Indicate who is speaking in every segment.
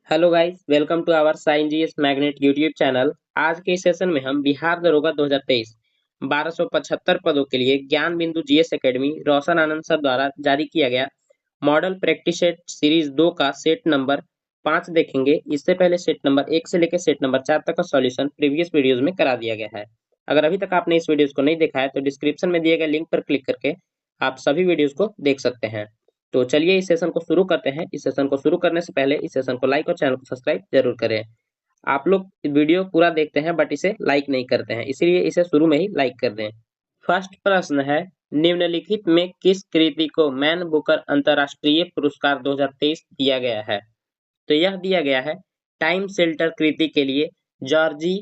Speaker 1: Hello guys, welcome to our sign GS magnet YouTube channel. आज के session में हम बिहार दरोगा 2023 1275 पदों के लिए ज्ञान बिंदु जीएस एकेडमी रोशन आनंद सर द्वारा जारी किया गया मॉडल प्रैक्टिस सेट सीरीज 2 का सेट नंबर 5 देखेंगे। इससे पहले सेट नंबर 1 से लेकर सेट नंबर 4 तक का सॉल्यूशन प्रीवियस वीडियोज में करा दिया गया है। अगर अभी तक आपने इस वीडियोज को नहीं देखा है तो डिस्क्रिप्शन में दिए गए लिंक पर क्लिक करके आप सभी वीडियोज को देख सकते हैं। तो चलिए इस सेशन को शुरू करते हैं। इस सेशन को शुरू करने से पहले इस सेशन को लाइक और चैनल को सब्सक्राइब जरूर करें। आप लोग वीडियो पूरा देखते हैं बट इसे लाइक नहीं करते हैं, इसीलिए इसे शुरू में ही लाइक कर दें। फर्स्ट प्रश्न है, निम्नलिखित में किस कृति को मैन बुकर अंतरराष्ट्रीय पुरस्कार 2023 दिया गया है? तो यह दिया गया है टाइम शेल्टर कृति के लिए जॉर्जी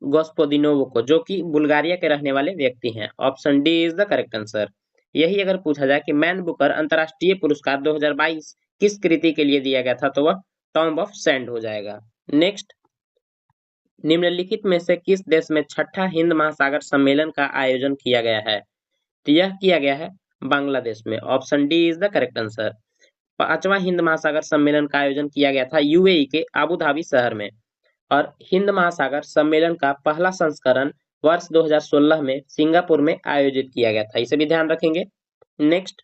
Speaker 1: गोस्पोदिनोव को, जो कि बुल्गारिया के रहने वाले व्यक्ति हैं। Option D is the correct answer. यही अगर पूछा जाए कि मैन बुकर अंतरराष्ट्रीय पुरस्कार 2022 किस कृति के लिए दिया गया था तो वह टॉम्ब ऑफ सैंड हो जाएगा। नेक्स्ट, निम्नलिखित में से किस देश में छठा हिंद महासागर सम्मेलन का आयोजन किया गया है? तो यह किया गया है बांग्लादेश में। Option D is the correct answer. पांचवा हिंद महासागर सम्मेलन का आयोजन किया गया था यूएई के अबू धाबी शहर में, और हिंद महासागर सम्मेलन का पहला संस्करण वर्ष 2016 में सिंगापुर में आयोजित किया गया था। इसे भी ध्यान रखेंगे। नेक्स्ट,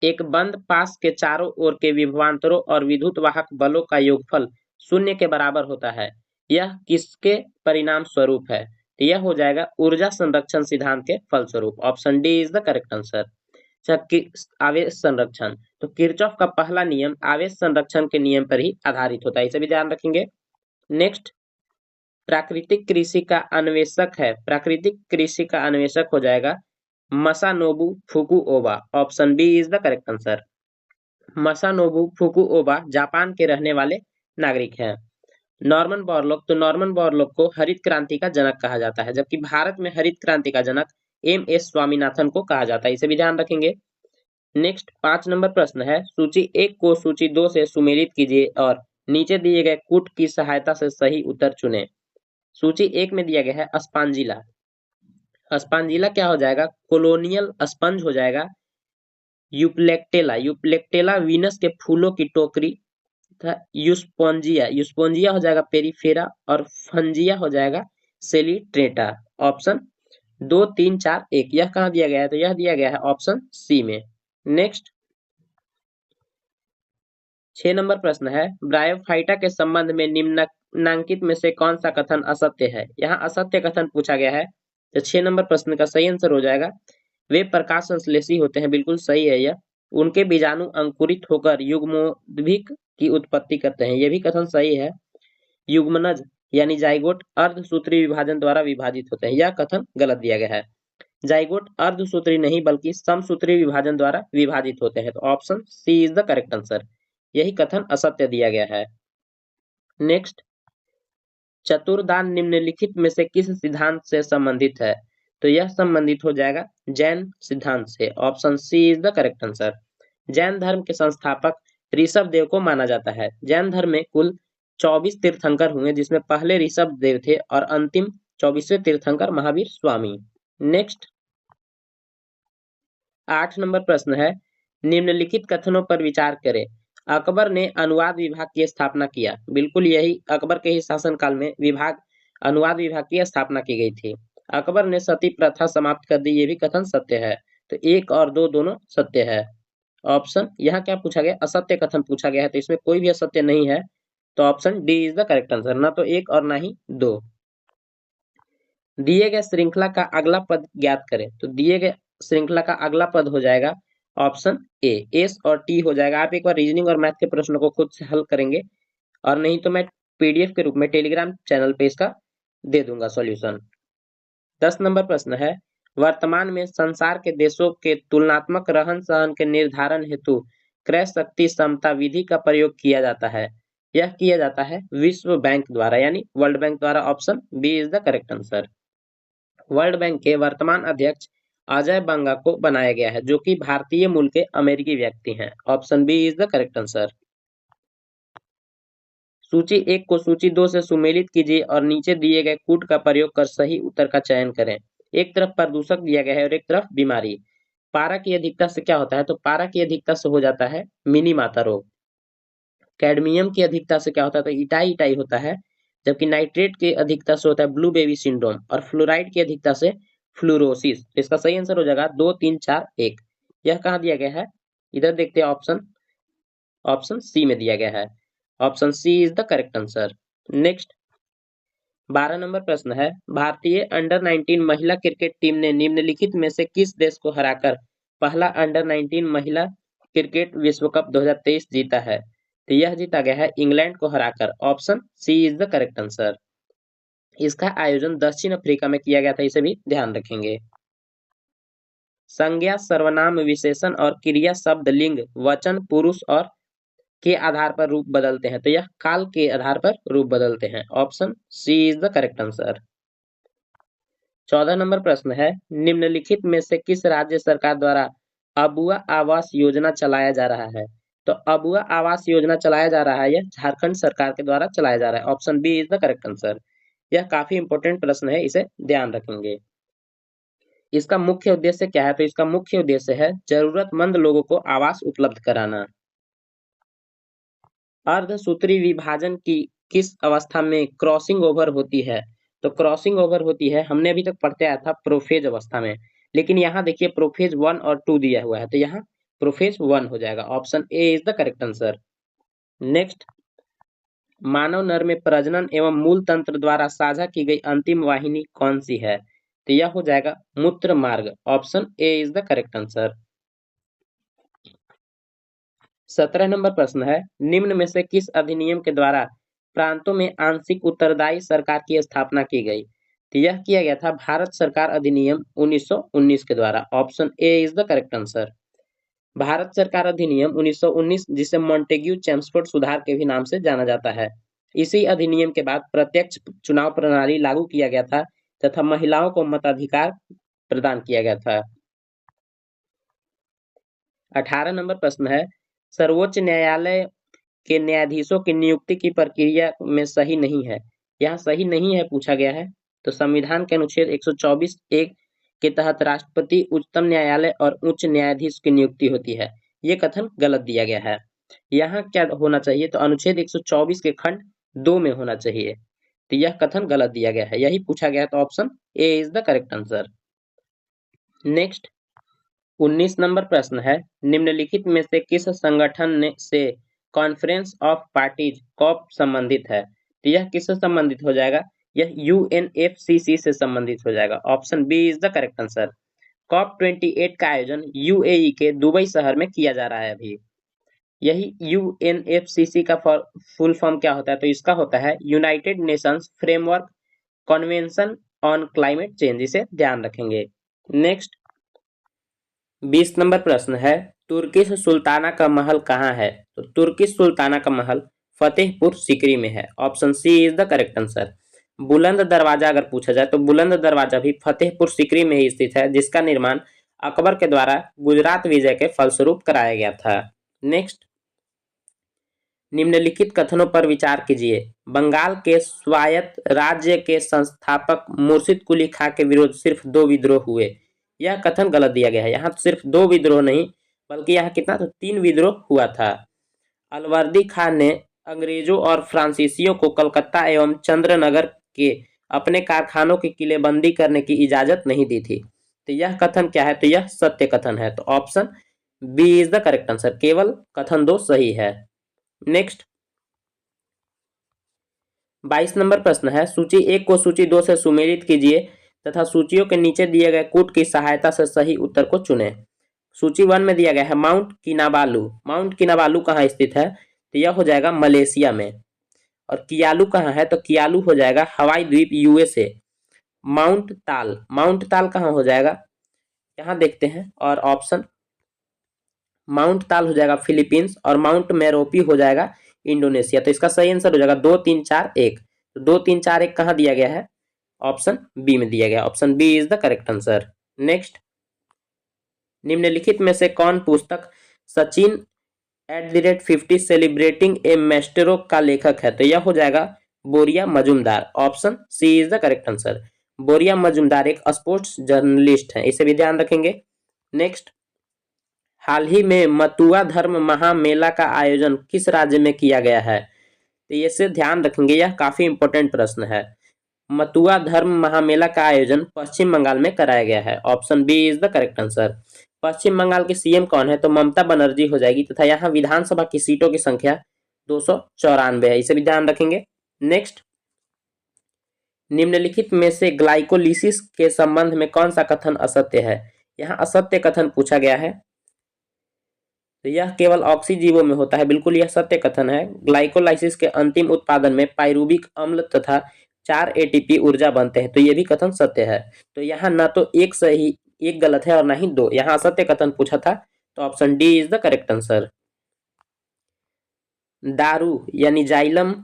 Speaker 1: एक बंद पास के चारों ओर के विभवांतरों और विद्युत वाहक बलों का योगफल शून्य के बराबर होता है। यह किसके परिणाम स्वरूप है? तो यह हो जाएगा ऊर्जा संरक्षण सिद्धांत के फलस्वरूप। Option D is the correct answer. आवेश संरक्षण, तो किरचॉफ का पहला नियम आवेश संरक्षण के नियम पर ही आधारित होता है। इसे भी ध्यान रखेंगे। नेक्स्ट, प्राकृतिक कृषि का अन्वेषक है। प्राकृतिक कृषि का अन्वेषक हो जाएगा Masanobu Fukuoka. Option B is the correct answer. Masanobu Fukuoka Japan के रहने वाले नागरिक हैं। नॉर्मन बोरलॉग, तो नॉर्मन बोरलॉग को हरित क्रांति का जनक कहा जाता है, जबकि भारत में हरित क्रांति का जनक एम एस स्वामीनाथन को कहा जाता है। इसे भी ध्यान रखेंगे। नेक्स्ट, 5 नंबर प्रश्न है, सूची 1 को सूची 2 से सुमेलित कीजिए और नीचे दिए गए कूट की सहायता से सही उत्तर चुनें। सूची 1 में दिया गया है अस्पांजिला। अस्पांजिला क्या हो जाएगा? कोलोनियल स्पंज हो जाएगा। यूप्लेक्टेला, यूप्लेक्टेला वीनस के फूलों की टोकरी था। यूस्पोंजिया, यूस्पोंजिया हो जाएगा पेरिफेरा, और फंजिया हो जाएगा सेलिट्रेटा। ऑप्शन 2, 3, 4, 1 यह कहाँ दिया गया है? तो यह दिया गया है ऑप्शन सी में। नेक्स्ट, 6 नंबर प्रश्न है, ब्रायोफाइटा के संबंध में निम्नांकित में से कौन सा कथन असत्य है? यहाँ असत्य कथन पूछा गया है, तो 6 नंबर प्रश्न का सही आंसर हो जाएगा वे प्रकाश संश्लेषी होते हैं। बिल्कुल सही है यह। उनके बीजाणु अंकुरित होकर युग्मोद्भिक की उत्पत्ति करते हैं, यह भी कथन सही है। युग्मनज यानी जाइगोट अर्धसूत्री विभाजन द्वारा विभाजित होते हैं, यह कथन गलत दिया गया है। जाइगोट अर्धसूत्री नहीं बल्कि समसूत्री विभाजन द्वारा विभाजित होते हैं। तो option C is the correct answer. यही कथन असत्य दिया गया है। नेक्स्ट, चतुर्दान निम्नलिखित में से किस सिद्धांत से संबंधित है? तो यह संबंधित हो जाएगा जैन सिद्धांत से। Option C is the correct answer. Jain धर्म के संस्थापक ऋषभ देव को माना जाता है। जैन धर्म में कुल 24 तीर्थंकर हुए, जिसमें पहले ऋषभ देव थे और अंतिम 24वें तीर्थंकर महावीर स्वामी। नेक्स्ट, 8 नंबर प्रश्न है, निम्नलिखित कथनों पर विचार करें। अकबर ने अनुवाद विभाग की स्थापना किया। बिल्कुल यही, अकबर के ही शासनकाल में अनुवाद विभाग की स्थापना की गई थी। अकबर ने सती प्रथा समाप्त कर दी, ये भी कथन सत्य है। तो 1 और 2 दोनों सत्य है। ऑप्शन, यहाँ क्या पूछा गया? असत्य कथन पूछा गया है, तो इसमें कोई भी असत्य नहीं है। तो option D is the correct answer, ना तो 1 और ना ही 2। दिए गए श्रृंखला का अगला पद ज्ञात करें। तो दिए गए श्रृंखला का अगला पद हो जाएगा ऑप्शन ए, एस और टी हो जाएगा। आप एक बार रीजनिंग और मैथ के प्रश्नों को खुद से हल करेंगे, और नहीं तो मैं पीडीएफ के रूप में टेलीग्राम चैनल पे इसका दे दूंगा सॉल्यूशन। 10 नंबर प्रश्न है, वर्तमान में संसार के देशों के तुलनात्मक रहन सहन के निर्धारण हेतु क्रय शक्ति समता विधि का प्रयोग किया जाता है। यह किया जाता है विश्व बैंक द्वारा, यानी वर्ल्ड बैंक द्वारा। Option B is the correct answer. World Bank के वर्तमान अध्यक्ष अजय बंगा को बनाया गया है, जो कि भारतीय मूल के अमेरिकी व्यक्ति हैं। Option B is the correct answer. सूची 1 को सूची 2 से सुमेलित कीजिए और नीचे दिए गए कूट का प्रयोग कर सही उत्तर का चयन करें। एक तरफ प्रदूषक दिया गया है और एक तरफ बीमारी। पारा की अधिकता से क्या होता है? तो पारा की अधिकता से हो जाता है मिनी माता रोग। कैडमियम की अधिकता से क्या होता है, तो इटाई इटाई होता है, जबकि नाइट्रेट की अधिकता से होता है ब्लू बेबी सिंड्रोम, और फ्लोराइड की अधिकता से फ्लोरोसिस। इसका सही आंसर हो जाएगा 2 3 4 1। यह कहाँ दिया गया है, इधर देखते हैं, ऑप्शन ऑप्शन सी में दिया गया है। Option C is the correct answer. Next 12 number प्रश्न है, भारतीय अंडर 19 महिला क्रिकेट टीम ने निम्नलिखित में से किस देश को हराकर पहला अंडर 19 महिला क्रिकेट विश्व कप 2023 जीता है, तो यह जीता गया है इंग्लैंड को हराकर। Option C is the correct answer. इसका आयोजन दक्षिण अफ्रीका में किया गया था, इसे भी ध्यान रखेंगे। संज्ञा, सर्वनाम, विशेषण और क्रिया शब्द, लिंग, वचन, पुरुष और के आधार पर रूप बदलते हैं, तो यह काल के आधार पर रूप बदलते हैं। Option C is the correct answer. 14 number प्रश्न है, निम्नलिखित में से किस राज्य सरकार द्वारा अबुआ आवास योजना चलाया जा रहा है, तो अबुआ आवास योजना चलाया जा रहा है, यह झारखंड सरकार के द्वारा चलाया जा रहा है। Option B is the correct answer. यह काफी इंपॉर्टेंट प्रश्न है, इसे ध्यान रखेंगे। इसका मुख्य उद्देश्य क्या है, तो इसका मुख्य उद्देश्य है जरूरतमंद लोगों को आवास उपलब्ध कराना। अर्धसूत्री विभाजन की किस अवस्था में क्रॉसिंग ओवर होती है, तो क्रॉसिंग ओवर होती है, हमने अभी तक पढ़ते आया था प्रोफेज अवस्था में, लेकिन यहाँ देखिए प्रोफेज 1 और 2 दिया हुआ है, तो यहाँ प्रोफेज 1 हो जाएगा। Option A is the correct answer. Next, मानव नर में प्रजनन एवं मूल तंत्र द्वारा साझा की गई अंतिम वाहिनी कौन सी है, तो यह हो जाएगा मूत्र मार्ग। Option A is the correct answer. 17 number प्रश्न है, निम्न में से किस अधिनियम के द्वारा प्रांतों में आंशिक उत्तरदायी सरकार की स्थापना की गई, तो यह किया गया था भारत सरकार अधिनियम 1919 के द्वारा। Option A is the correct answer. Bharat सरकार अधिनियम 1919, जिसे मॉन्टेग्यू चेम्सफोर्ड सुधार के भी नाम से जाना जाता है, इसी अधिनियम के बाद प्रत्यक्ष चुनाव प्रणाली लागू किया गया था तथा महिलाओं को मताधिकार प्रदान किया गया था। 18 नंबर प्रश्न है, सर्वोच्च न्यायालय के न्यायाधीशों की नियुक्ति की प्रक्रिया में सही नहीं है, यहाँ सही नहीं है पूछा गया है, तो संविधान के अनुच्छेद 124(1) के तहत राष्ट्रपति, उच्चतम न्यायालय और उच्च न्यायाधीश की नियुक्ति होती है। ये कथन गलत दिया गया है। यहाँ क्या होना चाहिए, तो अनुच्छेद 124 के खंड 2 में होना चाहिए, तो यह कथन गलत दिया गया है, यही पूछा गया है, तो option A is the correct answer. Next 19 number प्रश्न है, निम्नलिखित में से किस संगठन से कॉन्फ्रेंस ऑफ पार्टीज कॉप संबंधित है, तो यह किससे संबंधित हो जाएगा, यह यूएनएफसीसी से संबंधित हो जाएगा। Option B is the correct answer. COP 28 का आयोजन यूएई के दुबई शहर में किया जा रहा है अभी। यही यूएनएफसीसी का फुल फॉर्म क्या होता है, तो इसका होता है United Nations framework convention on climate change, इसे ध्यान रखेंगे। नेक्स्ट 20 नंबर प्रश्न है, तुर्किश सुल्ताना का महल कहाँ है, तो तुर्किश सुल्ताना का महल फतेहपुर सीकरी में है। Option C is the correct answer. Buland Darwaza अगर पूछा जाए, तो बुलंद दरवाजा भी फतेहपुर सीकरी में ही स्थित है, जिसका निर्माण अकबर के द्वारा गुजरात विजय के फलस्वरूप कराया गया था। नेक्स्ट, निम्नलिखित कथनों पर विचार कीजिए। बंगाल के स्वायत्त राज्य के संस्थापक मुर्शिद कुली खां के विरुद्ध सिर्फ 2 विद्रोह हुए, यह कथन गलत दिया गया है। यहाँ सिर्फ 2 विद्रोह नहीं, बल्कि यहाँ कितना, तो 3 विद्रोह हुआ था। अलवर्दी खान ने अंग्रेजों और फ्रांसीसियों को कलकत्ता एवं चंद्रनगर के अपने कारखानों की किलेबंदी करने की इजाजत नहीं दी थी, तो यह कथन क्या है, तो यह सत्य कथन है, तो option B is the correct answer. केवल कथन 2 सही है। नेक्स्ट 22 नंबर प्रश्न है, सूची 1 को सूची 2 से सुमेलित कीजिए तथा सूचियों के नीचे दिए गए कूट की सहायता से सही उत्तर को चुनें। सूची 1 में दिया गया है माउंट किनाबालू। माउंट किनाबालू कहाँ स्थित है, तो यह हो जाएगा मलेशिया में। और कियालू कहाँ है, तो कियालू हो जाएगा हवाई द्वीप यूएसए। माउंट ताल कहाँ हो जाएगा, यहाँ देखते हैं, और ऑप्शन माउंट ताल हो जाएगा फिलीपींस, और माउंट मेरोपी हो जाएगा इंडोनेशिया। तो इसका सही आंसर हो जाएगा 2 3 4 1। तो 2 3 4 1 कहाँ दिया गया है, ऑप्शन बी में दिया गया। Option B is the correct answer. Next, निम्नलिखित में से कौन पुस्तक सचिन @50 सेलिब्रेटिंग ए मेस्टेरो का लेखक है, तो यह हो जाएगा Boria Majumdar. Option C is the correct answer. Boria Majumdar एक स्पोर्ट्स जर्नलिस्ट है, इसे भी ध्यान रखेंगे। नेक्स्ट, हाल ही में मतुआ धर्म महामेला का आयोजन किस राज्य में किया गया है? तो ये से ध्यान रखेंगे, यह काफी इंपॉर्टेंट प्रश्न है। मतुआ धर्म महामेला का आयोजन पश्चिम बंगाल में कराया गया है। Option B is the correct answer. Paschim Bangal के सीएम कौन है? तो ममता बनर्जी हो जाएगी तथा यहाँ विधानसभा की सीटों की संख्या 294 है, इसे भी ध्यान रखेंगे। नेक्स्ट, निम्नलिखित में से ग्लाइकोलिसिस के संबंध में कौन सा कथन असत्य है? यहाँ असत्य कथन पूछा गया है, तो यह केवल ऑक्सीजीवों में होता है, बिल्कुल यह सत्य कथन है। ग्लाइकोलाइसिस के अंतिम उत्पादन में पाइरुविक अम्ल तथा 4 एटीपी ऊर्जा बनते हैं, तो यह भी कथन सत्य है। तो यहाँ ना तो एक सही एक गलत है और ना ही दो, यहाँ असत्य कथन पूछा था, तो option D is the correct answer. दारू यानी जाइलम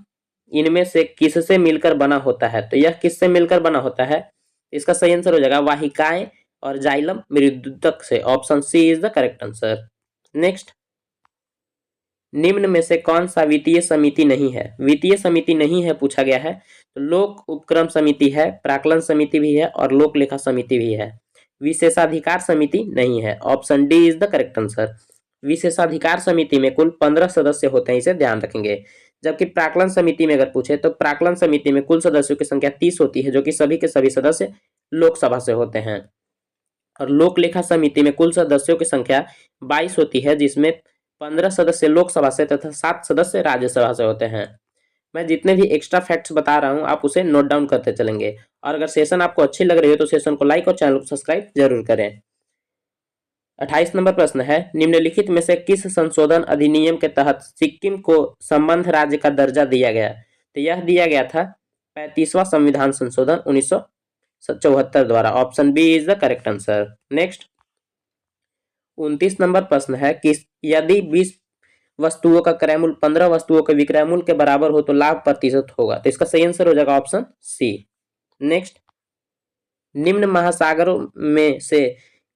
Speaker 1: इनमें से किससे मिलकर बना होता है? तो यह किससे मिलकर बना होता है? इसका सही आंसर हो जाएगा वाहिकाएं और जाइलम मृदुतक से। Option C is the correct answer. Next, निम्न में से कौन सा वित्तीय समिति नहीं है? वित्तीय समिति नहीं है पूछा गया है, तो लोक उपक्रम समिति है, प्राक्कलन समिति भी है और लोक लेखा समिति भी है। विशेषाधिकार समिति नहीं है। Option D is the correct answer. विशेषाधिकार समिति में कुल 15 सदस्य होते हैं, इसे ध्यान रखेंगे। जबकि प्राक्कलन समिति में अगर पूछे तो प्राक्कलन समिति में कुल सदस्यों की संख्या 30 होती है, जो कि सभी के सभी सदस्य लोकसभा से होते हैं। और लोक लेखा समिति में कुल सदस्यों की संख्या 22 होती है, जिसमें 15 सदस्य लोकसभा से तथा 7 सदस्य राज्यसभा से होते हैं। मैं जितने भी एक्स्ट्रा फैक्ट्स बता रहा हूं, आप उसे नोट डाउन करते चलेंगे। और अगर सेशन आपको अच्छी लग रही हो तो सेशन को लाइक और चैनल को सब्सक्राइब जरूर करें। 28 नंबर प्रश्न है, निम्नलिखित में से किस संशोधन अधिनियम के तहत सिक्किम को संबद्ध राज्य का दर्जा दिया गया? तो यह दिया गया था 35वां संविधान संशोधन 1974 द्वारा। Option B is the correct answer. Next, 29 number प्रश्न है कि यदि 20 वस्तुओं का क्रय मूल्य 15 वस्तुओं के विक्रय मूल्य के बराबर हो तो लाभ प्रतिशत होगा? तो इसका सही आंसर हो जाएगा ऑप्शन सी। नेक्स्ट, निम्न महासागरों में से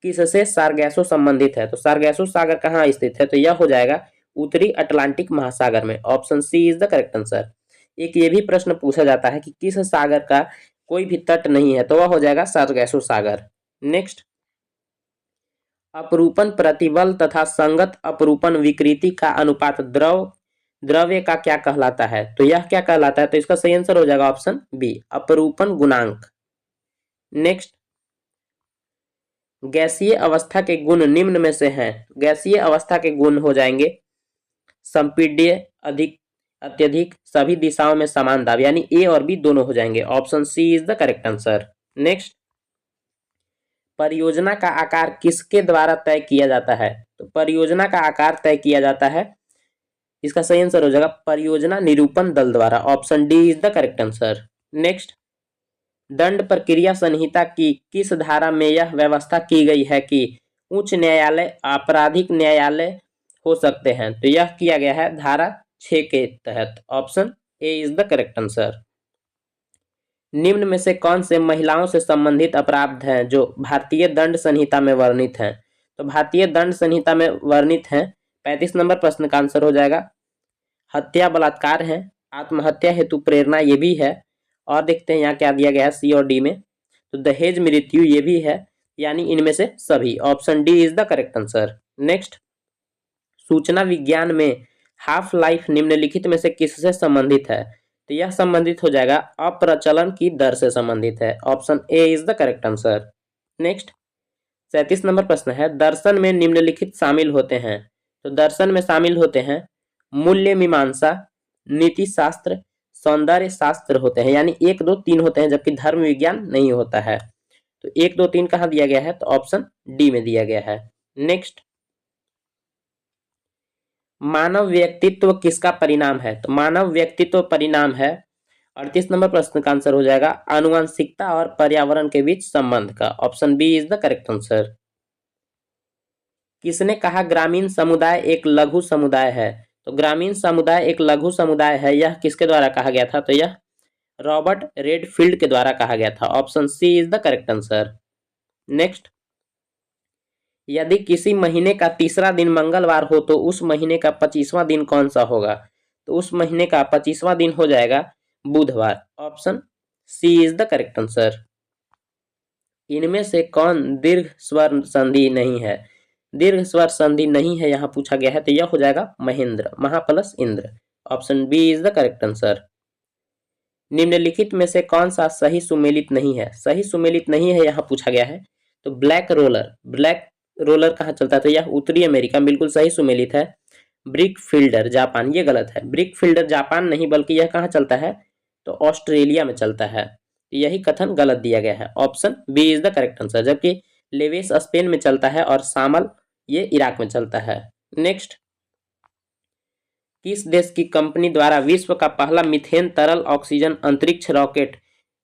Speaker 1: किससे सारगैसो संबंधित है? तो सारगैसो सागर कहाँ स्थित है? तो यह हो जाएगा उत्तरी अटलांटिक महासागर में। Option C is the correct answer. एक ये भी प्रश्न पूछा जाता है कि किस सागर का कोई भी तट नहीं है, तो वह हो जाएगा सारगैसो सागर। नेक्स्ट, अपरूपण प्रतिबल तथा संगत अपरूपण विकृति का अनुपात द्रव्य का क्या कहलाता है? तो यह क्या कहलाता है? तो इसका सही आंसर हो जाएगा ऑप्शन बी, अपरूपण गुणांक। नेक्स्ट, गैसीय अवस्था के गुण निम्न में से हैं। गैसीय अवस्था के गुण हो जाएंगे संपीड्य, अधिक, अत्यधिक, सभी दिशाओं में समान दाब, यानी ए और बी दोनों हो जाएंगे। Option C is the correct answer. Next, परियोजना का आकार किसके द्वारा तय किया जाता है? तो परियोजना का आकार तय किया जाता है, इसका सही आंसर हो जाएगा परियोजना निरूपण दल द्वारा। Option D is the correct answer. Next, दंड प्रक्रिया संहिता की किस धारा में यह व्यवस्था की गई है कि उच्च न्यायालय आपराधिक न्यायालय हो सकते हैं? तो यह किया गया है धारा 6 के तहत। Option A is the correct answer. निम्न में से कौन से महिलाओं से संबंधित अपराध हैं जो भारतीय दंड संहिता में वर्णित हैं? तो भारतीय दंड संहिता में वर्णित हैं, 35 नंबर प्रश्न का आंसर हो जाएगा हत्या, बलात्कार है, आत्महत्या हेतु प्रेरणा ये भी है, और देखते हैं यहाँ क्या दिया गया है सी और डी में, तो दहेज मृत्यु ये भी है, यानी इनमें से सभी। Option D is the correct answer. Next, सूचना विज्ञान में हाफ लाइफ निम्नलिखित में से किससे संबंधित है? तो यह संबंधित हो जाएगा अप्रचलन की दर से संबंधित है। Option A is the correct answer. Next, 37 number प्रश्न है, दर्शन में निम्नलिखित शामिल होते हैं? तो दर्शन में शामिल होते हैं मूल्य मीमांसा, नीति शास्त्र, सौंदर्य शास्त्र होते हैं, यानी 1 2 3 होते हैं, जबकि धर्म विज्ञान नहीं होता है। तो 1 2 3 कहाँ दिया गया है? तो ऑप्शन डी में दिया गया है। नेक्स्ट, मानव व्यक्तित्व किसका परिणाम है? तो मानव व्यक्तित्व परिणाम है, 38 नंबर प्रश्न का आंसर हो जाएगा आनुवंशिकता और पर्यावरण के बीच संबंध का। Option B is the correct answer. किसने कहा ग्रामीण समुदाय एक लघु समुदाय है? तो ग्रामीण समुदाय एक लघु समुदाय है, यह किसके द्वारा कहा गया था? तो यह रॉबर्ट रेडफील्ड के द्वारा कहा गया था। Option C is the correct answer. Next, यदि किसी महीने का तीसरा दिन मंगलवार हो तो उस महीने का 25वां दिन कौन सा होगा? तो उस महीने का 25वां दिन हो जाएगा बुधवार। Option C is the correct answer. इनमें से कौन दीर्घ स्वर संधि नहीं है? दीर्घ स्वर संधि नहीं है यहाँ पूछा गया है, तो यह हो जाएगा महेंद्र, महा प्लस इंद्र। Option B is the correct answer. निम्नलिखित में से कौन सा सही सुमेलित नहीं है? सही सुमेलित नहीं है यहाँ पूछा गया है, तो ब्लैक रोलर, ब्लैक रोलर कहाँ चलता है? तो यह उत्तरी अमेरिका, बिल्कुल सही सुमेलित है। ब्रिक फील्डर जापान, ये गलत है। ब्रिक फील्डर जापान नहीं बल्कि यह कहाँ चलता है? तो ऑस्ट्रेलिया में चलता है। यही कथन गलत दिया गया है। Option B is the correct answer. जबकि लेवेस स्पेन में चलता है और सामल ये इराक में चलता है। नेक्स्ट, किस देश की कंपनी द्वारा विश्व का पहला मीथेन तरल ऑक्सीजन अंतरिक्ष रॉकेट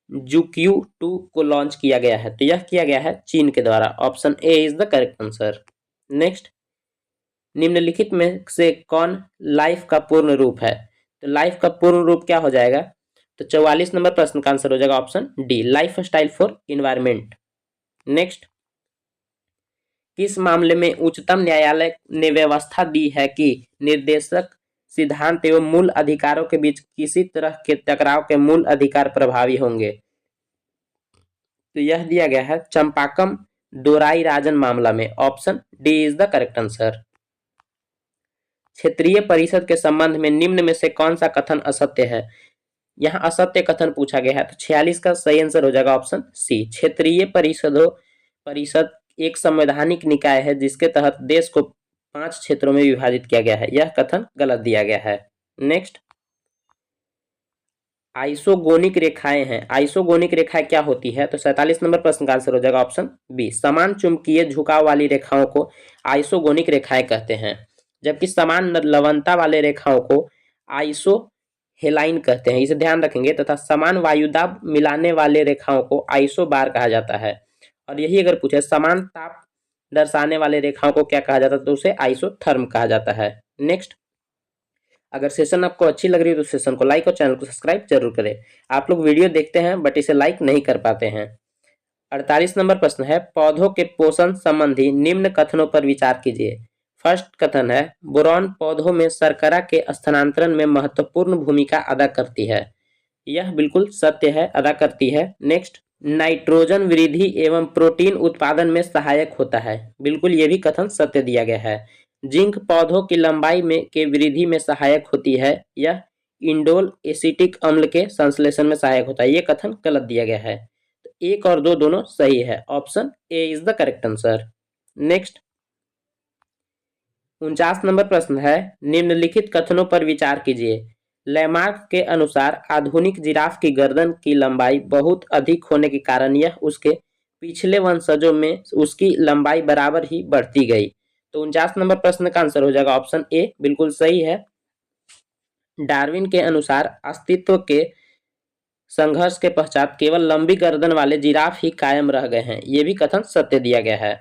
Speaker 1: JUICU-2 को लॉन्च किया गया है? तो यह किया गया है चीन के द्वारा। Option A is the correct answer. Next, निम्नलिखित में से कौन लाइफ का पूर्ण रूप है? तो लाइफ का पूर्ण रूप क्या हो जाएगा? तो 44 नंबर प्रश्न का आंसर हो जाएगा option D, life style for environment. Next, किस मामले में उच्चतम न्यायालय ने व्यवस्था दी है कि निर्देशक सिद्धांत एवं मूल अधिकारों के बीच किसी तरह के टकराव के मूल अधिकार प्रभावी होंगे? तो यह दिया गया है चंपाकम दोराई राजन मामला में। Option D is the correct answer. क्षेत्रीय परिषद के संबंध में निम्न में से कौन सा कथन असत्य है? यहाँ असत्य कथन पूछा गया है, तो 46 का सही आंसर हो जाएगा ऑप्शन सी। क्षेत्रीय परिषद एक संवैधानिक निकाय है जिसके तहत देश को 5 क्षेत्रों में विभाजित किया गया है। यह कथन गलत दिया गया है। नेक्स्ट, आइसोगोनिक रेखाएं हैं। आइसोगोनिक रेखाएं क्या होती है? तो 47 नंबर प्रश्न का आंसर हो जाएगा ऑप्शन बी, समान चुंबकीय झुकाव वाली रेखाओं को आइसोगोनिक रेखाएं कहते हैं। जबकि समान लवणता वाले रेखाओं को आइसो हेलाइन कहते हैं, इसे ध्यान रखेंगे। तथा समान वायुदाब मिलाने वाले रेखाओं को आइसो बार कहा जाता है। और यही अगर पूछे समान ताप दर्शाने वाले रेखाओं को क्या कहा जाता है? तो उसे आइसोथर्म कहा जाता है। नेक्स्ट, अगर सेशन आपको अच्छी लग रही है तो सेशन को लाइक और चैनल को सब्सक्राइब जरूर करें। आप लोग वीडियो देखते हैं बट इसे लाइक नहीं कर पाते हैं। 48 नंबर प्रश्न है, पौधों के पोषण संबंधी निम्न कथनों पर विचार कीजिए। फर्स्ट कथन है, बोरॉन पौधों में शर्करा के स्थानांतरण में महत्वपूर्ण भूमिका अदा करती है। यह बिल्कुल सत्य है, अदा करती है। नेक्स्ट, नाइट्रोजन वृद्धि एवं प्रोटीन उत्पादन में सहायक होता है। बिल्कुल ये भी कथन सत्य दिया गया है। जिंक पौधों की लंबाई में के वृद्धि में सहायक होती है। यह इंडोल एसिटिक अम्ल के संश्लेषण में सहायक होता है। ये कथन गलत दिया गया है। तो 1 और 2 दोनों सही है। Option A is the correct answer. Next, 49 number प्रश्न है, निम्नलिखित कथनों पर विचार कीजिए। लैमार्क के अनुसार आधुनिक जिराफ की गर्दन की लंबाई बहुत अधिक होने के कारण यह उसके पिछले वंशजों में उसकी लंबाई बराबर ही बढ़ती गई। तो 49 नंबर प्रश्न का आंसर हो जाएगा ऑप्शन ए, बिल्कुल सही है। डार्विन के अनुसार अस्तित्व के संघर्ष के पश्चात केवल लंबी गर्दन वाले जिराफ ही कायम रह गए हैं। ये भी कथन सत्य दिया गया है।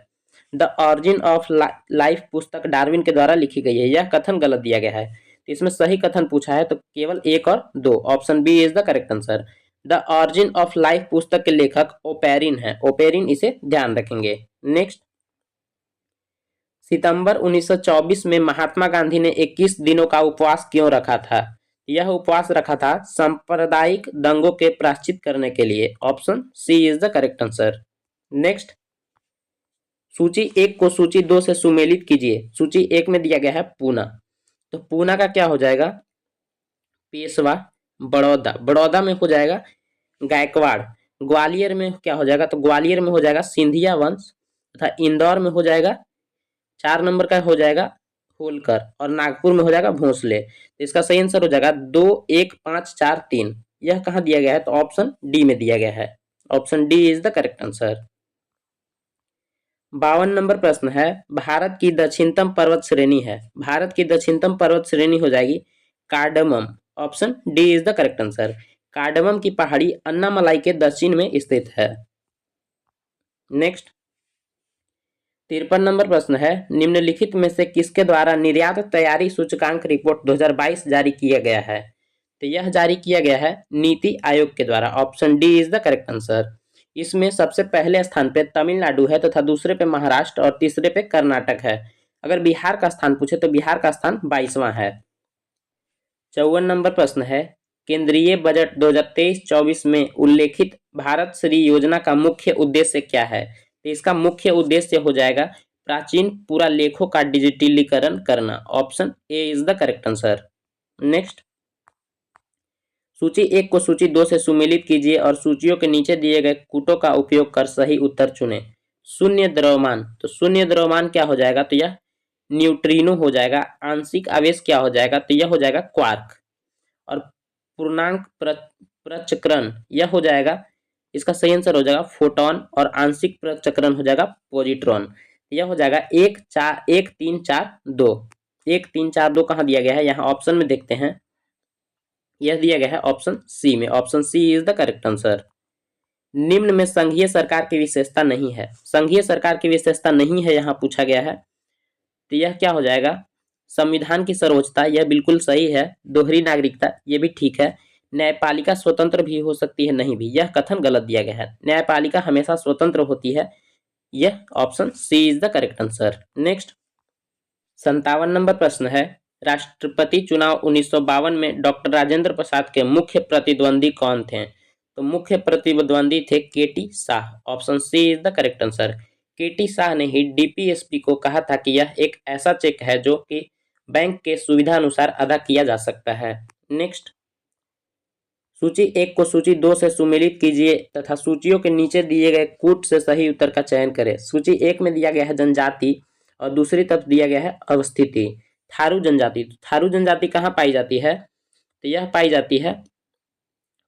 Speaker 1: द ऑरिजिन ऑफ लाइफ पुस्तक डार्विन के द्वारा लिखी गई है। यह कथन गलत दिया गया है। तो इसमें सही कथन पूछा है तो केवल 1 और 2। Option B is the correct answer. The origin of life पुस्तक के लेखक ओपेरिन है। ओपेरिन, इसे ध्यान रखेंगे। नेक्स्ट, सितंबर 1924 में महात्मा गांधी ने 21 दिनों का उपवास क्यों रखा था? यह उपवास रखा था सांप्रदायिक दंगों के प्रायश्चित करने के लिए। Option C is the correct answer. Next, सूची 1 को सूची 2 से सुमेलित कीजिए। सूची 1 में दिया गया है पूना, तो पूना का क्या हो जाएगा? पेशवा। बड़ौदा, बड़ौदा में हो जाएगा गायकवाड़। ग्वालियर में क्या हो जाएगा? तो ग्वालियर में हो जाएगा सिंधिया वंश। तथा इंदौर में हो जाएगा 4 नंबर का हो जाएगा होलकर। और नागपुर में हो जाएगा भोसले। तो इसका सही आंसर हो जाएगा 2, 1, 5, 4, 3। यह कहाँ दिया गया है? तो ऑप्शन डी में दिया गया है। Option D is the correct answer. 52 number प्रश्न है, भारत की दक्षिणतम पर्वत श्रेणी है। भारत की दक्षिणतम पर्वत श्रेणी हो जाएगी cardamom. Option D is the correct answer. Cardamom की पहाड़ी अन्नामलाई के दक्षिण में स्थित है। नेक्स्ट, 53 नंबर प्रश्न है, निम्नलिखित में से किसके द्वारा निर्यात तैयारी सूचकांक रिपोर्ट 2022 जारी किया गया है? तो यह जारी किया गया है नीति आयोग के द्वारा। Option D is the correct answer. इसमें सबसे पहले स्थान पे तमिलनाडु है तथा दूसरे पे महाराष्ट्र और तीसरे पे कर्नाटक है। अगर बिहार का स्थान पूछे तो बिहार का स्थान 22वां है। 54 नंबर प्रश्न है, केंद्रीय बजट 2023-24 में उल्लेखित भारत श्री योजना का मुख्य उद्देश्य क्या है? तो इसका मुख्य उद्देश्य हो जाएगा प्राचीन पूरा लेखों का डिजिटलीकरण करना। Option A is the correct answer. Next, सूची 1 को सूची 2 से सुमेलित कीजिए और सूचियों के नीचे दिए गए कूटों का उपयोग कर सही उत्तर चुनें। शून्य द्रव्यमान, तो शून्य द्रव्यमान क्या हो जाएगा, तो यह न्यूट्रिनो हो जाएगा। आंशिक आवेश क्या हो जाएगा, तो यह हो जाएगा क्वार्क। और पूर्णांक प्रचक्रण यह हो जाएगा, इसका सही आंसर हो जाएगा फोटोन। और आंशिक प्रचक्रण हो जाएगा पॉजिट्रॉन। यह हो जाएगा 1 4 1 3 4 2। 1 3 4 2 कहाँ दिया गया है, यहाँ ऑप्शन में देखते हैं। यह दिया गया है ऑप्शन सी में। Option C is the correct answer. निम्न में संघीय सरकार की विशेषता नहीं है। संघीय सरकार की विशेषता नहीं है यहाँ पूछा गया है, तो यह क्या हो जाएगा, संविधान की सर्वोच्चता, यह बिल्कुल सही है। दोहरी नागरिकता, यह भी ठीक है। न्यायपालिका स्वतंत्र भी हो सकती है, नहीं भी, यह कथन गलत दिया गया है। न्यायपालिका हमेशा स्वतंत्र होती है, यह option C is the correct answer. Next, 57 number प्रश्न है, राष्ट्रपति चुनाव 1952 में डॉक्टर राजेंद्र प्रसाद के मुख्य प्रतिद्वंदी कौन थे। तो मुख्य प्रतिद्वंदी थे KT Shah. Option C is the correct answer. KT Shah ने ही डीपीएसपी को कहा था कि यह एक ऐसा चेक है जो कि बैंक के सुविधा अनुसार अदा किया जा सकता है। नेक्स्ट, सूची 1 को सूची 2 से सुमेलित कीजिए तथा सूचियों के नीचे दिए गए कूट से सही उत्तर का चयन करें। सूची 1 में दिया गया है जनजाति और दूसरी तरफ दिया गया है अवस्थिति। थारू जनजाति, थारू जनजाति कहाँ पाई जाती है, तो यह पाई जाती है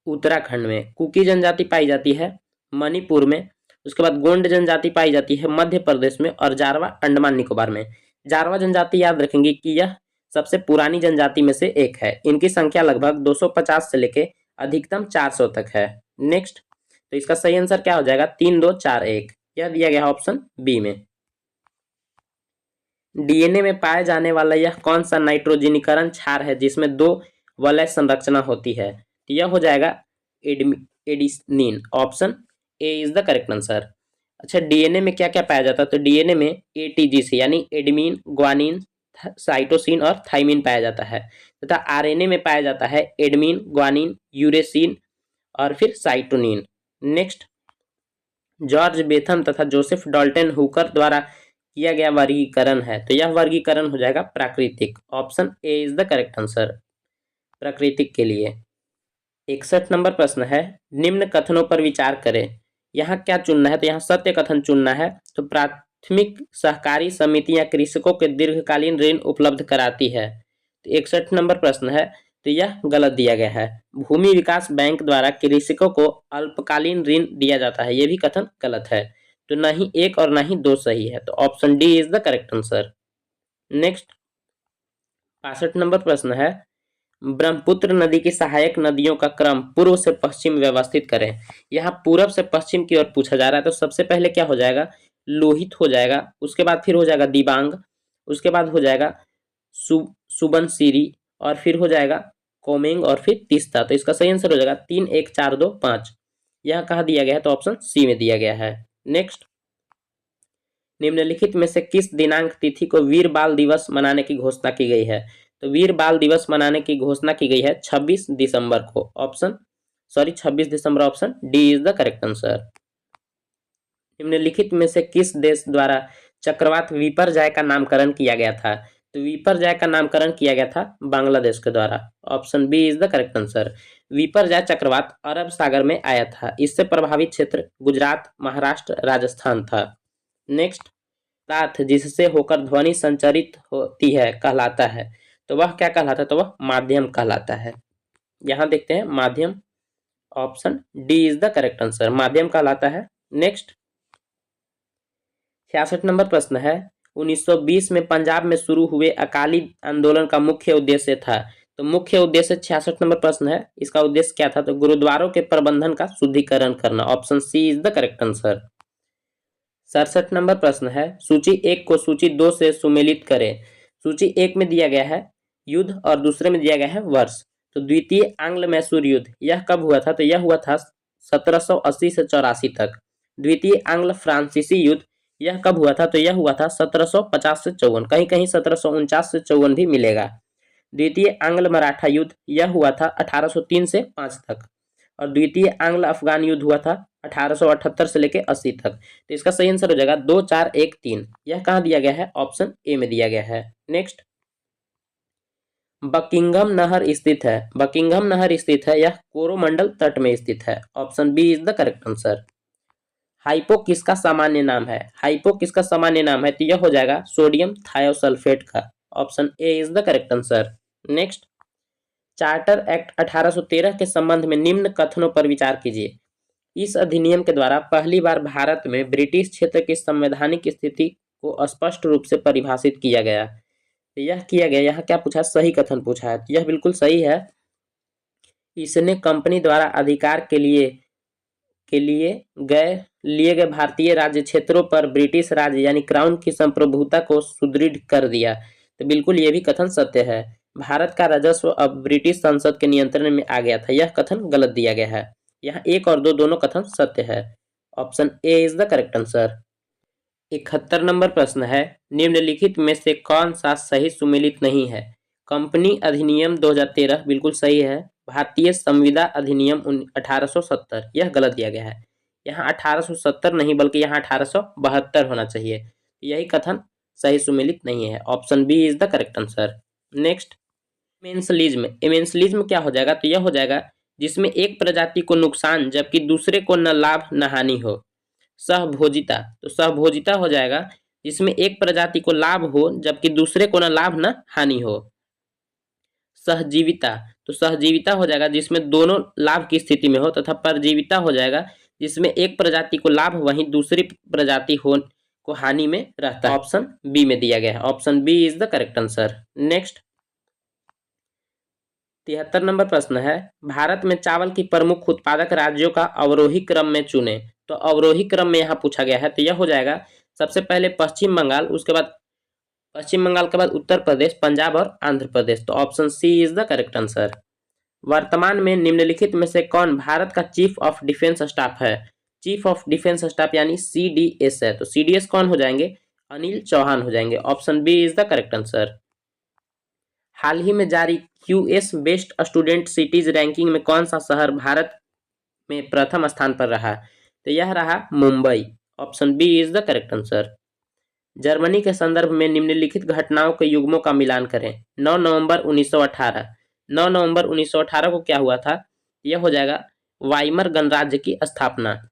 Speaker 1: उत्तराखंड में। कुकी जनजाति पाई जाती है मणिपुर में। उसके बाद गोंड जनजाति पाई जाती है मध्य प्रदेश में। और जारवा अंडमान निकोबार में। जारवा जनजाति याद रखेंगे कि यह सबसे पुरानी जनजाति में से एक है। इनकी संख्या लगभग 250 से लेके अधिकतम 400 तक है। नेक्स्ट, तो इसका सही आंसर क्या हो जाएगा, 3 2 4 1, यह दिया गया ऑप्शन बी में। डीएनए में पाए जाने वाला यह कौन सा नाइट्रोजनीकरण क्षार है जिसमें 2 वलय संरचना होती है, तो यह हो जाएगा adenine. Option A is the correct answer. अच्छा, डीएनए में क्या क्या पाया जाता है, तो डीएनए में एटीजीसी यानी एडमिन, ग्वानिन, साइटोसिन और थाइमिन पाया जाता है। तथा आरएनए में पाया जाता है एडमिन, ग्वानिन, यूरेसिन और फिर साइटोनिन। नेक्स्ट, जॉर्ज बेथम तथा जोसेफ डॉल्टन हुकर द्वारा किया गया वर्गीकरण है, तो यह वर्गीकरण हो जाएगा प्राकृतिक। Option A is the correct answer, प्राकृतिक के लिए। 61 नंबर प्रश्न है, निम्न कथनों पर विचार करें। यहाँ क्या चुनना है, तो यहाँ सत्य कथन चुनना है। तो प्राथमिक सहकारी समितियां कृषकों के दीर्घकालीन ऋण उपलब्ध कराती है। तो 61 नंबर प्रश्न है, तो यह गलत दिया गया है। भूमि विकास बैंक द्वारा कृषकों को अल्पकालीन ऋण दिया जाता है, यह भी कथन गलत है। तो ना ही 1 और ना ही 2 सही है, तो option D is the correct answer. Next, 65 number प्रश्न है, ब्रह्मपुत्र नदी की सहायक नदियों का क्रम पूर्व से पश्चिम व्यवस्थित करें। यहाँ पूरब से पश्चिम की ओर पूछा जा रहा है, तो सबसे पहले क्या हो जाएगा, लोहित हो जाएगा। उसके बाद फिर हो जाएगा दिबांग। उसके बाद हो जाएगा सुबनसिरी और फिर हो जाएगा कोमेंग और फिर तीस्ता। तो इसका सही आंसर हो जाएगा 3 1 4 2 5। यह कहाँ दिया गया है, तो ऑप्शन सी में दिया गया है। नेक्स्ट, निम्नलिखित में से किस दिनांक तिथि को वीर बाल दिवस मनाने की घोषणा की गई है। तो वीर बाल दिवस मनाने की घोषणा की गई है 26 दिसंबर को। 26 दिसंबर, option D is the correct answer. निम्नलिखित में से किस देश द्वारा चक्रवात विपर्जय का नामकरण किया गया था। तो विपर्जय का नामकरण किया गया था बांग्लादेश के द्वारा। Option B is the correct answer. Biparjoy चक्रवात अरब सागर में आया था। इससे प्रभावित क्षेत्र गुजरात, महाराष्ट्र, राजस्थान था। नेक्स्ट, पदार्थ जिससे होकर ध्वनि संचरित होती है कहलाता है, तो वह क्या कहलाता है, तो वह माध्यम कहलाता है। यहां देखते हैं माध्यम, option D is the correct answer, माध्यम कहलाता है। नेक्स्ट, 66 नंबर प्रश्न है, 1920 में पंजाब में शुरू हुए अकाली आंदोलन का मुख्य उद्देश्य था। तो मुख्य उद्देश्य 66 नंबर प्रश्न है, इसका उद्देश्य क्या था, तो गुरुद्वारों के प्रबंधन का शुद्धिकरण करना। Option C is the correct answer. 67 number प्रश्न है, सूची 1 को सूची 2 से सुमेलित करें। सूची 1 में दिया गया है युद्ध और दूसरे में दिया गया है वर्ष। तो द्वितीय आंग्ल मैसूर युद्ध यह कब हुआ था, तो यह हुआ था 1780 से 84 तक। द्वितीय आंग्ल फ्रांसीसी युद्ध यह कब हुआ था, तो यह हुआ था 1750 से 54, कहीं कहीं 1749 से 54 भी मिलेगा। द्वितीय आंग्ल मराठा युद्ध यह हुआ था 1803 से 5 तक। और द्वितीय आंग्ल अफगान युद्ध हुआ था 1878 से लेके 80 तक। तो इसका सही आंसर हो जाएगा 2413। यह कहाँ दिया गया है? ऑप्शन ए में दिया गया है। नेक्स्ट, बकिंघम नहर स्थित है। बकिंघम नहर स्थित है, यह कोरोमंडल तट में स्थित है। Option B is the correct answer. Hypo किसका सामान्य नाम है? हाइपो किसका सामान्य नाम है? तो यह हो जाएगा सोडियम थायोसल्फेट का। Option A is the correct answer. Next, charter act 1813 के संबंध में निम्न कथनों पर विचार कीजिए। इस अधिनियम के द्वारा पहली बार भारत में ब्रिटिश क्षेत्र की संवैधानिक स्थिति को स्पष्ट रूप से परिभाषित किया गया। यह किया गया, यहाँ क्या पूछा? सही कथन पूछा है, तो यह बिल्कुल सही है। इसने कंपनी द्वारा अधिकार के लिए गए भारतीय राज्य क्षेत्रों पर ब्रिटिश राज्य यानी क्राउन की संप्रभुता को सुदृढ़ कर दिया। तो बिल्कुल ये भी कथन सत्य है। भारत का राजस्व अब ब्रिटिश संसद के नियंत्रण में आ गया था, यह कथन गलत दिया गया है। यहाँ 1 और 2 दोनों कथन सत्य है। Option A is the correct answer. 71 number प्रश्न है, निम्नलिखित में से कौन सा सही सुमेलित नहीं है? कंपनी अधिनियम 2013 बिल्कुल सही है। भारतीय संविदा अधिनियम 1870 यह गलत दिया गया है। यहाँ 1870 नहीं बल्कि यहाँ 1872 होना चाहिए। यही कथन सही सुमेलित नहीं है। Option B is the correct answer. Next, amensalism क्या हो जाएगा? तो यह हो जाएगा जिसमें एक प्रजाति को नुकसान जबकि दूसरे को न लाभ न हानि हो। सहभोजिता, तो सहभोजिता हो जाएगा जिसमें एक प्रजाति को लाभ हो जबकि दूसरे को न लाभ न हानि हो। सहजीविता, तो सहजीविता हो जाएगा जिसमें दोनों लाभ की स्थिति में हो, तथा परजीविता हो जाएगा जिसमें एक प्रजाति को लाभ वहीं दूसरी प्रजाति को हानि में रहता है। ऑप्शन बी में दिया गया है। Option B is the correct answer. Next, 73 number प्रश्न है, भारत में चावल की प्रमुख उत्पादक राज्यों का अवरोही क्रम में चुने। तो अवरोही क्रम में यहाँ पूछा गया है, तो यह हो जाएगा सबसे पहले पश्चिम बंगाल, उसके बाद पश्चिम बंगाल के बाद उत्तर प्रदेश, पंजाब और आंध्र प्रदेश। तो option C is the correct answer. वर्तमान में निम्नलिखित में से कौन भारत का चीफ ऑफ डिफेंस स्टाफ है? चीफ ऑफ डिफेंस स्टाफ यानी CDS है, तो CDS कौन हो जाएंगे? अनिल चौहान हो जाएंगे। Option B is the correct answer. हाल ही में जारी QS best student cities ranking में कौन सा शहर भारत में प्रथम स्थान पर रहा? तो यह रहा Mumbai. Option B is the correct answer. Germany के संदर्भ में निम्नलिखित घटनाओं के युग्मों का मिलान करें। 9 नवंबर 1918, 9 नवंबर 1918 को क्या हुआ था? यह हो जाएगा वाइमर गणराज्य की स्थापना।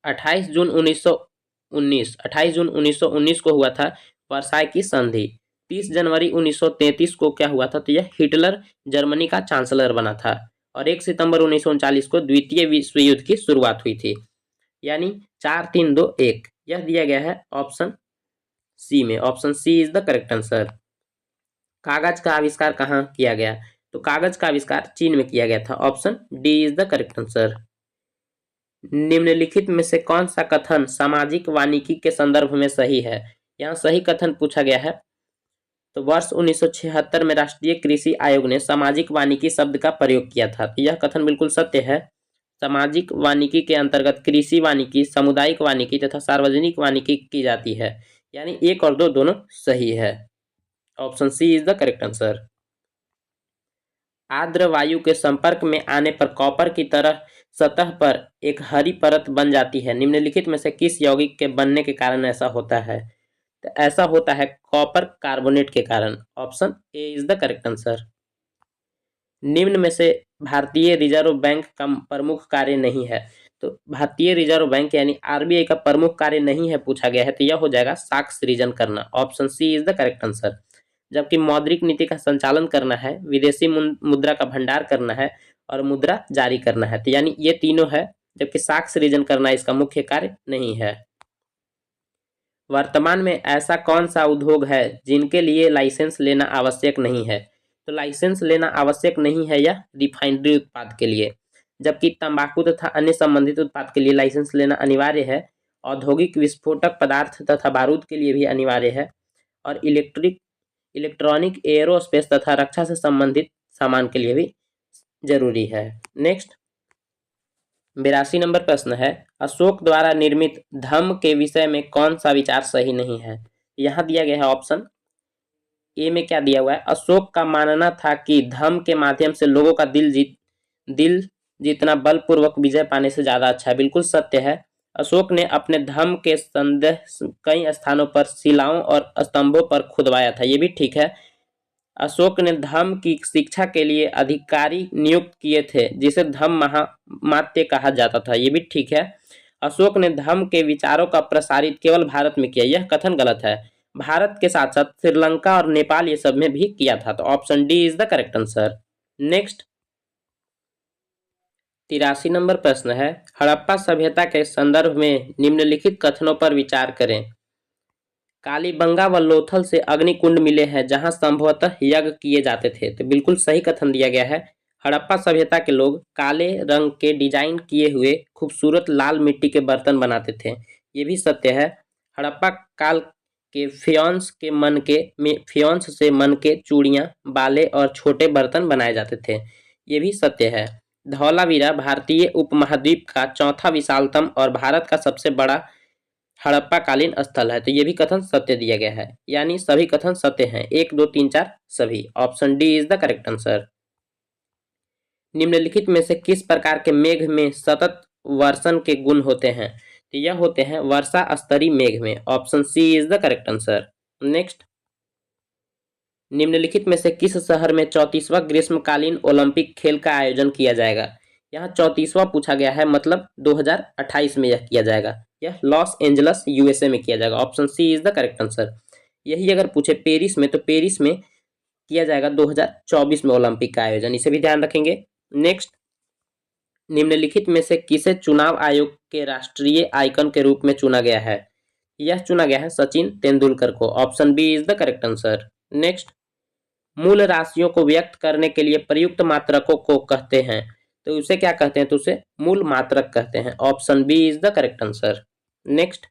Speaker 1: 28 जून 1919 को हुआ था वर्साई की संधि। 30 जनवरी 1933 को क्या हुआ था? तो यह हिटलर जर्मनी का चांसलर बना था। और 1 सितंबर 1939 को द्वितीय विश्व युद्ध की शुरुआत हुई थी। यानी 4 3 2 1 यह दिया गया है ऑप्शन सी में। Option C is the correct answer. कागज का आविष्कार कहाँ किया गया? तो कागज का आविष्कार चीन में किया गया था। Option D is the correct answer. निम्नलिखित में से कौन सा कथन सामाजिक वानिकी के संदर्भ में सही है? यहाँ सही कथन पूछा गया है। तो वर्ष 1976 में राष्ट्रीय कृषि आयोग ने सामाजिक वानिकी शब्द का प्रयोग किया था। तो यह कथन बिल्कुल सत्य है। सामाजिक वानिकी के अंतर्गत कृषि वानिकी, सामुदायिक वानिकी तथा सार्वजनिक वानिकी की जाती है। यानी 1 और 2 दोनों सही है। Option C is the correct answer. आर्द्र वायु के संपर्क में आने पर कॉपर की तरह सतह पर एक हरी परत बन जाती है। निम्नलिखित में से किस यौगिक के बनने के कारण ऐसा होता है? तो ऐसा होता है कॉपर कार्बोनेट के कारण। Option A is the correct answer. निम्न में से भारतीय रिजर्व बैंक का प्रमुख कार्य नहीं है। तो भारतीय रिजर्व बैंक यानी RBI का प्रमुख कार्य नहीं है पूछा गया है, तो यह हो जाएगा साख सृजन करना। Option C is the correct answer. जबकि मौद्रिक नीति का संचालन करना है, विदेशी मुद्रा का भंडार करना है और मुद्रा जारी करना है। तो यानी ये तीनों है, जबकि साख सृजन करना इसका मुख्य कार्य नहीं है। वर्तमान में ऐसा कौन सा उद्योग है जिनके लिए लाइसेंस लेना आवश्यक नहीं है? तो लाइसेंस लेना आवश्यक नहीं है यह रिफाइनरी उत्पाद के लिए, जबकि तंबाकू तथा अन्य संबंधित उत्पाद के लिए लाइसेंस लेना अनिवार्य है। औद्योगिक विस्फोटक पदार्थ तथा बारूद के लिए भी अनिवार्य है। और इलेक्ट्रॉनिक, एयरोस्पेस तथा रक्षा से संबंधित सामान के लिए भी जरूरी है। नेक्स्ट, 82 नंबर प्रश्न है, अशोक द्वारा निर्मित धम्म के विषय में कौन सा विचार सही नहीं है? यहाँ दिया गया है ऑप्शन ए में क्या दिया हुआ है? अशोक का मानना था कि धम्म के माध्यम से लोगों का दिल जितना बलपूर्वक विजय पाने से ज्यादा अच्छा है, बिल्कुल सत्य है। अशोक ने अपने धर्म के संदेश कई स्थानों पर शिलाओं और स्तंभों पर खुदवाया था, ये भी ठीक है। अशोक ने धर्म की शिक्षा के लिए अधिकारी नियुक्त किए थे जिसे धम्म महामात्य कहा जाता था, ये भी ठीक है। अशोक ने धर्म के विचारों का प्रसारित केवल भारत में किया, यह कथन गलत है। भारत के साथ साथ श्रीलंका और नेपाल ये सब में भी किया था, तो option D is the correct answer. Next 83 number प्रश्न है, हड़प्पा सभ्यता के संदर्भ में निम्नलिखित कथनों पर विचार करें। कालीबंगा व लोथल से अग्निकुंड मिले हैं जहां संभवतः यज्ञ किए जाते थे, तो बिल्कुल सही कथन दिया गया है। हड़प्पा सभ्यता के लोग काले रंग के डिजाइन किए हुए खूबसूरत लाल मिट्टी के बर्तन बनाते थे, ये भी सत्य है। हड़प्पा काल के फियंस से मन के चूड़ियां, बाले और छोटे बर्तन बनाए जाते थे, ये भी सत्य है। धौलावीरा भारतीय उपमहाद्वीप का चौथा विशालतम और भारत का सबसे बड़ा हड़प्पाकालीन स्थल है, तो ये भी कथन सत्य दिया गया है, यानी सभी कथन सत्य हैं, 1 2 3 4 सभी। Option D is the correct answer. निम्नलिखित में से किस प्रकार के मेघ में सतत वर्षण के गुण होते हैं, तो यह होते हैं वर्षा स्तरीय मेघ में, option C is the correct answer. Next, निम्नलिखित में से किस शहर में 34वां ग्रीष्मकालीन ओलंपिक खेल का आयोजन किया जाएगा। यहाँ 34वां पूछा गया है, मतलब 2028 में यह किया जाएगा। यह लॉस एंजलस यूएसए में किया जाएगा, option C is the correct answer. यही अगर पूछे पेरिस में, तो पेरिस में किया जाएगा 2024 में ओलंपिक का आयोजन, इसे भी ध्यान रखेंगे। नेक्स्ट, निम्नलिखित में से किसे चुनाव आयोग के राष्ट्रीय आइकन के रूप में चुना गया है। यह चुना गया है सचिन तेंदुलकर को, option B is the correct answer. Next, मूल राशियों को व्यक्त करने के लिए प्रयुक्त मात्रकों को कहते हैं, तो उसे क्या कहते हैं, तो उसे मूल मात्रक कहते हैं, option B is the correct answer. Next,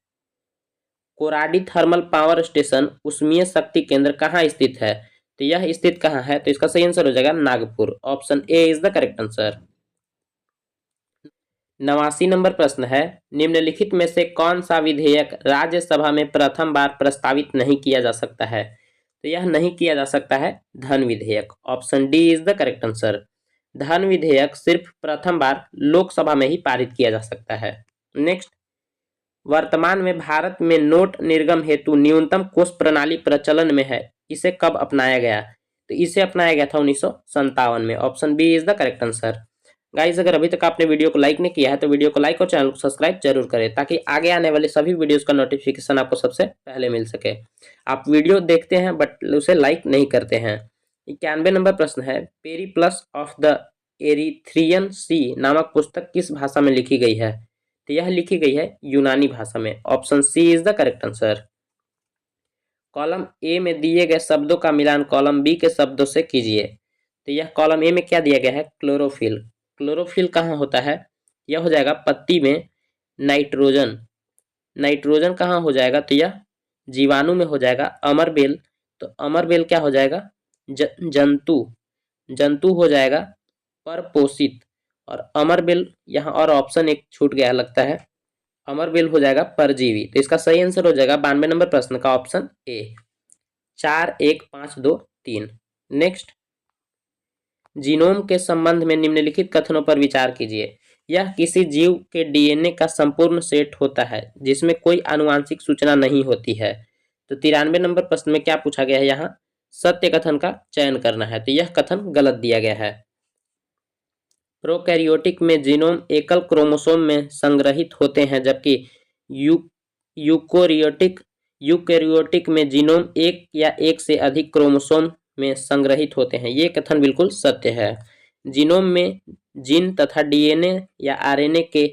Speaker 1: Koradi thermal power station उष्मीय शक्ति केंद्र कहाँ स्थित है, तो यह स्थित कहाँ है, तो इसका सही आंसर हो जाएगा Nagpur, option A is the correct answer. 89 number प्रश्न है, निम्नलिखित में से कौन सा विधेयक राज्यसभा में प्रथम बार प्रस्तावित नहीं किया जा सकता है, तो यह नहीं किया जा सकता है धन विधेयक, option D is the correct answer. धन विधेयक सिर्फ प्रथम बार लोकसभा में ही पारित किया जा सकता है। नेक्स्ट, वर्तमान में भारत में नोट निर्गम हेतु न्यूनतम कोष प्रणाली प्रचलन में है, इसे कब अपनाया गया, तो इसे अपनाया गया था 1957 में, option B is the correct answer. Guys, अगर अभी तक आपने वीडियो को लाइक नहीं किया है तो वीडियो को लाइक और चैनल को सब्सक्राइब जरूर करें, ताकि आगे आने वाले सभी वीडियोस का नोटिफिकेशन आपको सबसे पहले मिल सके। आप वीडियो देखते हैं बट उसे लाइक नहीं करते हैं। 91 नंबर प्रश्न है, पेरिप्लस ऑफ द एरिथ्रियन सी नामक पुस्तक किस भाषा में लिखी गई है, तो यह लिखी गई है यूनानी भाषा में, option C is the correct answer. Column A में दिए गए शब्दों का मिलान कॉलम बी के शब्दों से कीजिए, तो यह कॉलम ए में क्या दिया गया है, क्लोरोफिल। क्लोरोफिल कहाँ होता है, यह हो जाएगा पत्ती में। नाइट्रोजन, नाइट्रोजन कहाँ हो जाएगा, तो यह जीवाणु में हो जाएगा। अमरबेल, तो अमरबेल क्या हो जाएगा, जंतु, जंतु हो जाएगा परपोषित। और अमरबेल यहाँ और ऑप्शन एक छूट गया लगता है, अमरबेल हो जाएगा परजीवी, तो इसका सही आंसर हो जाएगा 92 नंबर प्रश्न का ऑप्शन ए, 4 1 5 2 3। नेक्स्ट, जीनोम के संबंध में निम्नलिखित कथनों पर विचार कीजिए। यह किसी जीव के डीएनए का संपूर्ण सेट होता है जिसमें कोई आनुवांशिक सूचना नहीं होती है, तो 93 नंबर प्रश्न में क्या पूछा गया है, यहाँ सत्य कथन का चयन करना है, तो यह कथन गलत दिया गया है। प्रोकैरियोटिक में जीनोम एकल क्रोमोसोम में संग्रहित होते हैं, जबकि यूकैरियोटिक में जीनोम एक या एक से अधिक क्रोमोसोम में संग्रहित होते हैं, ये कथन बिल्कुल सत्य है। जीनोम में जीन तथा डीएनए या आरएनए के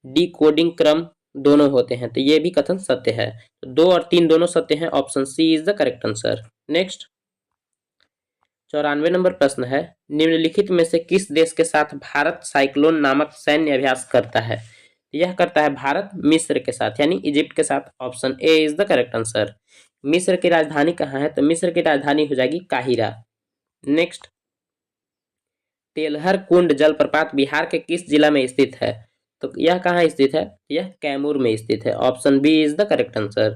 Speaker 1: डिकोडिंग क्रम दोनों होते हैं, तो ये भी कथन सत्य है। 2 और 3 दोनों सत्य हैं, option C is the correct answer. Next, 94 number प्रश्न है, निम्नलिखित में से किस देश के साथ भारत साइक्लोन नामक सैन्य अभ्यास करता है, यह करता है भारत मिस्र के साथ, यानी इजिप्ट के साथ, option A is the correct answer. मिस्र की राजधानी कहाँ है, तो मिस्र की राजधानी हो जाएगी काहिरा। नेक्स्ट, तेलहर कुंड जलप्रपात बिहार के किस जिला में स्थित है, तो यह कहाँ स्थित है, यह कैमूर में स्थित है, option B is the correct answer.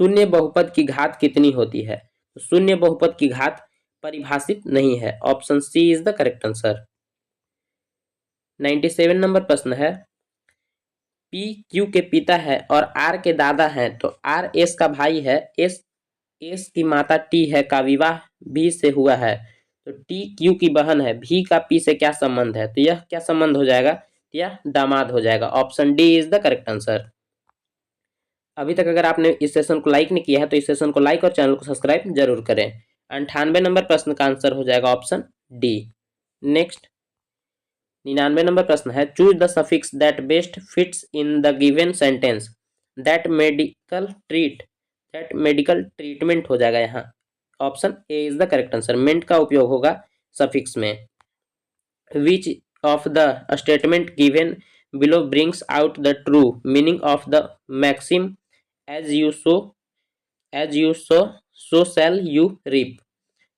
Speaker 1: शून्य बहुपद की घात कितनी होती है, तो शून्य बहुपद की घात परिभाषित नहीं है, option C is the correct answer. 97 number प्रश्न है, पी क्यू के पिता है और आर के दादा हैं, तो आर एस का भाई है, एस एस की माता टी है का विवाह बी से हुआ है, तो टी क्यू की बहन है, भी का पी से क्या संबंध है, तो यह क्या संबंध हो जाएगा, यह दामाद हो जाएगा। Option D is the correct answer. अभी तक अगर आपने इस सेशन को लाइक नहीं किया है तो इस सेशन को लाइक और चैनल को सब्सक्राइब जरूर करें। 98 नंबर प्रश्न का आंसर हो जाएगा ऑप्शन डी। नेक्स्ट 99 नंबर प्रश्न है, choose the suffix that best fits in the given sentence that medical treatment हो जाएगा यहाँ। Option A is the correct answer. Ment का उपयोग होगा सफिक्स में। Which of the statement given below brings out the true meaning of the maxim as you sow so shall you reap.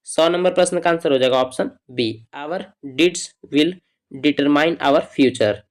Speaker 1: 100 number प्रश्न का answer हो जाएगा option B, our deeds will determine our future.